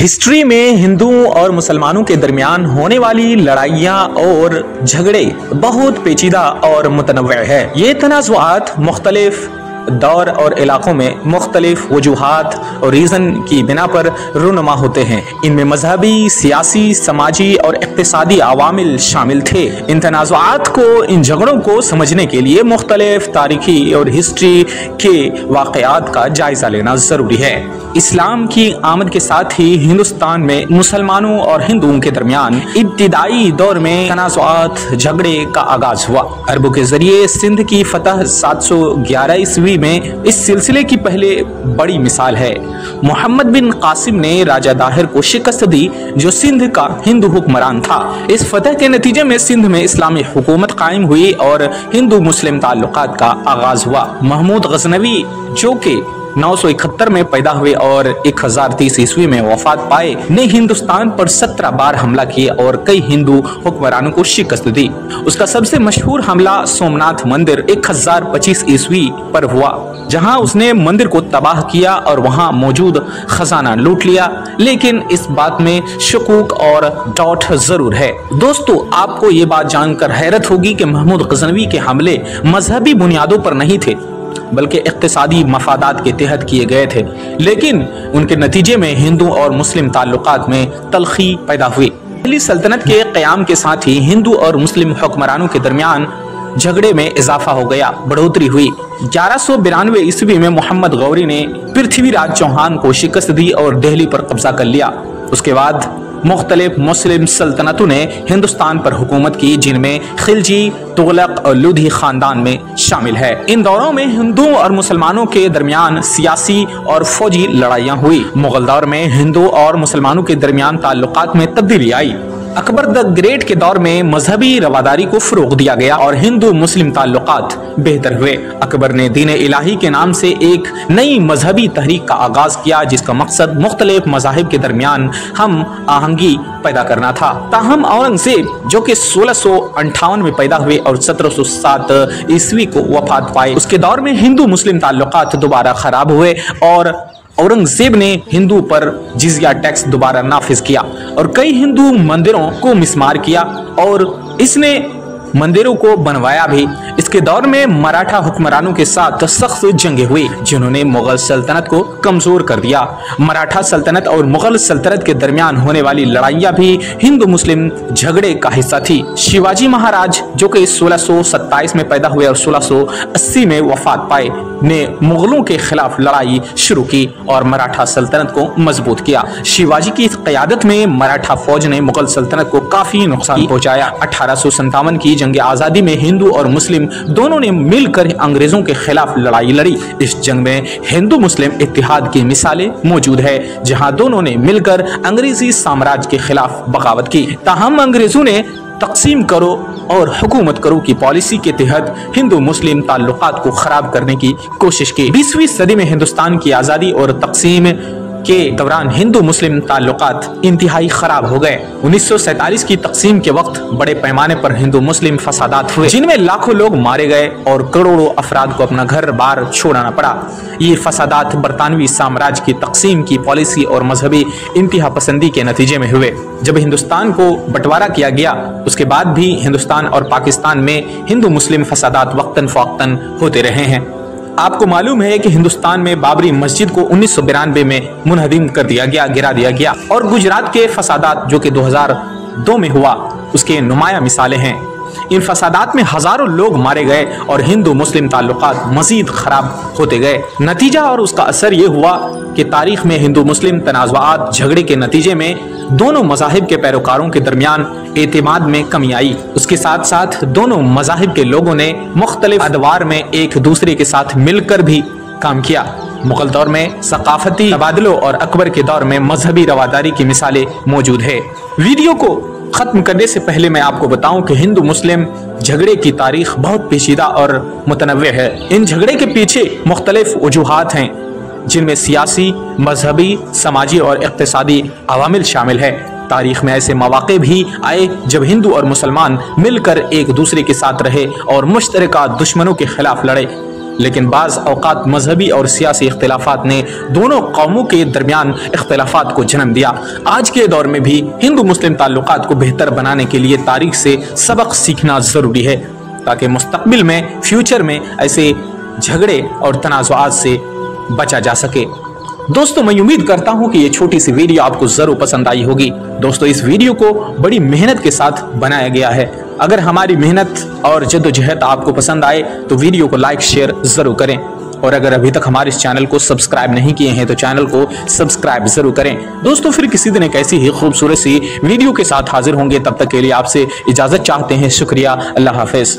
History में हिंदुओं और मुसलमानों के दरमियान होने वाली लड़ाइयाँ और झगड़े बहुत पेचीदा और मुतनव्वे है। ये तनाज़ुआत मुख्तलिफ दौर और इलाकों में मुख्तलिफ वजूहात और रीज़न की बिना पर रुनुमा होते हैं। इनमें मजहबी, सियासी, समाजी और इक़्तिसादी अवामिल शामिल थे। इन तनाज़ुआत को, इन झगड़ों को समझने के लिए मुख्तलिफ तारीखी और हिस्ट्री के वाक़यात का जायजा लेना ज़रूरी है। इस्लाम की आमद के साथ ही हिंदुस्तान में मुसलमानों और हिंदुओं के दरमियान इब्तिदाई दौर में तनाज़ुआत, झगड़े का आगाज हुआ। अरबों के जरिए सिंध की फतह 711 ईस्वी में इस सिलसिले की पहले बड़ी मिसाल है। मोहम्मद बिन कासिम ने राजा दाहिर को शिकस्त दी, जो सिंध का हिंदू हुक्मरान था। इस फतह के नतीजे में सिंध में इस्लामी हुकूमत कायम हुई और हिंदू मुस्लिम ताल्लुकात का आगाज हुआ। महमूद गजनवी, जो के 971 में पैदा हुए और 1030 ईस्वी में वफात पाए, ने हिंदुस्तान पर 17 बार हमला किया और कई हिंदू हुक्मरानों को शिकस्त दी। उसका सबसे मशहूर हमला सोमनाथ मंदिर 1025 ईस्वी पर हुआ, जहां उसने मंदिर को तबाह किया और वहां मौजूद खजाना लूट लिया। लेकिन इस बात में शकूक और डाउट जरूर है। दोस्तों, आपको ये बात जानकर हैरत होगी कि महमूद गजनवी के हमले मजहबी बुनियादों पर नहीं थे, बल्कि इक़्तिसादी मफादात के तहत किए गए थे। लेकिन उनके नतीजे में हिंदू और मुस्लिम ताल्लुकात में तलखी पैदा हुई। दिल्ली सल्तनत के क़याम के साथ ही हिंदू और मुस्लिम हुक्मरानों के दरमियान झगड़े में इजाफा हो गया, बढ़ोतरी हुई। 1192 ईस्वी में मोहम्मद गौरी ने पृथ्वीराज चौहान को शिकस्त दी और दिल्ली पर कब्जा कर लिया। उसके बाद मुख्तलिफ मुस्लिम सल्तनतों ने हिंदुस्तान पर हुकूमत की, जिनमें खिलजी, तुगलक और लोधी खानदान में शामिल है। इन दौरों में हिंदुओं और मुसलमानों के दरमियान सियासी और फौजी लड़ाइयाँ हुई। मुगल दौर में हिंदू और मुसलमानों के दरमियान ताल्लुकात में तब्दीली आई। अकबर द ग्रेट के दौर में मजहबी रवादारी को फरोग दिया गया और हिंदू मुस्लिम ताल्लुकात बेहतर हुए। अकबर ने दीन इलाही के नाम से एक नई मजहबी तहरीक का आगाज किया, जिसका मकसद मुख्तलिफ मज़ाहिब के दरमियान हम आहंगी पैदा करना था। ताहम औरंगजेब, जो कि 1658 में पैदा हुए और 1707 ईस्वी को वफात पाए, उसके दौर में हिंदू मुस्लिम ताल्लुकात दोबारा खराब हुए और औरंगजेब ने हिंदू पर जिजिया टैक्स दोबारा नाफिज किया और कई हिंदू मंदिरों को मिस्मार किया और इसने मंदिरों को बनवाया भी। इसके दौर में मराठा हुक्मरानों के साथ सख्त जंगें हुई, जिन्होंने मुगल सल्तनत को कमजोर कर दिया। मराठा सल्तनत और मुगल सल्तनत के दरमियान होने वाली लड़ाइयाँ भी हिंदू मुस्लिम झगड़े का हिस्सा थी। शिवाजी महाराज, जो कि 1627 में पैदा हुए और 1680 में वफात पाए, ने मुगलों के खिलाफ लड़ाई शुरू की और मराठा सल्तनत को मजबूत किया। शिवाजी की क़यादत में मराठा फौज ने मुगल सल्तनत को काफी नुकसान पहुंचाया। 1857 की जंग आजादी में हिंदू और मुस्लिम दोनों ने मिलकर अंग्रेजों के खिलाफ लड़ाई लड़ी। इस जंग में हिंदू मुस्लिम इत्तेहाद की मिसालें मौजूद है, जहां दोनों ने मिलकर अंग्रेजी साम्राज्य के खिलाफ बगावत की। ताहम अंग्रेजों ने तक़सीम करो और हुकूमत करो की पॉलिसी के तहत हिंदू मुस्लिम ताल्लुकात को खराब करने की कोशिश की। 20वीं सदी में हिंदुस्तान की आज़ादी और तक़सीम के दौरान हिंदू मुस्लिम ताल्लुकात इंतहाई खराब हो गए। 1947 की तक़सीम के वक्त बड़े पैमाने पर हिंदू मुस्लिम फसादात हुए, जिनमें लाखों लोग मारे गए और करोड़ों अफराद को अपना घर बार छोड़ना पड़ा। ये फसादात बरतानवी साम्राज्य की तक़सीम की पॉलिसी और मजहबी इंतहा पसंदी के नतीजे में हुए। जब हिंदुस्तान को बंटवारा किया गया, उसके बाद भी हिंदुस्तान और पाकिस्तान में हिंदू मुस्लिम फसादात वक्तन फ़वक्तन होते रहे हैं। आपको मालूम है कि हिंदुस्तान में बाबरी मस्जिद को 1992 में मुनहदिम कर दिया गया, गिरा दिया गया, और गुजरात के फसादात, जो कि 2002 में हुआ, उसके नुमाया मिसालें हैं। इन फसादात में हजारों लोग मारे गए और हिंदू मुस्लिम ताल्लुकात मजीद खराब होते गए। नतीजा और उसका असर ये हुआ कि तारीख में हिंदू मुस्लिम तनाज़ुआत, झगड़े के नतीजे में दोनों मज़ाहिब के पैरोकारों के दरमियान एतमाद में कमी आई। उसके साथ साथ दोनों मज़ाहिब के लोगों ने मुख्तलिफ अदवार में एक दूसरे के साथ मिलकर भी काम किया। मुगल दौर में सकाफती तबादलों और अकबर के दौर में मजहबी रवादारी की मिसालें मौजूद है। वीडियो को खत्म करने से पहले मैं आपको बताऊं कि हिंदू मुस्लिम झगड़े की तारीख बहुत पेचीदा और मुतनव्वे है। इन झगड़े के पीछे मुख्तलिफ वजूहात हैं, जिनमें सियासी, मजहबी, समाजी और इक़्तिसादी अवामिल शामिल है। तारीख में ऐसे मौक़े भी आए जब हिंदू और मुसलमान मिलकर एक दूसरे के साथ रहे और मुश्तरका दुश्मनों के खिलाफ लड़े। लेकिन बाज़ औक़ात मजहबी और सियासी इख्तिलाफात ने दोनों कौमों के दरमियान इख्तिलाफात को जन्म दिया। आज के दौर में भी हिंदू मुस्लिम ताल्लुकात को बेहतर बनाने के लिए तारीख से सबक सीखना ज़रूरी है, ताकि मुस्तकबिल में, फ्यूचर में ऐसे झगड़े और तनाज़ुआत से बचा जा सके। दोस्तों, मैं उम्मीद करता हूं कि ये छोटी सी वीडियो आपको जरूर पसंद आई होगी। दोस्तों, इस वीडियो को बड़ी मेहनत के साथ बनाया गया है। अगर हमारी मेहनत और जद्दोजहद आपको पसंद आए तो वीडियो को लाइक शेयर जरूर करें, और अगर अभी तक हमारे इस चैनल को सब्सक्राइब नहीं किए हैं तो चैनल को सब्सक्राइब जरूर करें। दोस्तों, फिर किसी दिन एक ऐसी ही खूबसूरत सी वीडियो के साथ हाजिर होंगे। तब तक के लिए आपसे इजाजत चाहते हैं। शुक्रिया। अल्लाह हाफिज।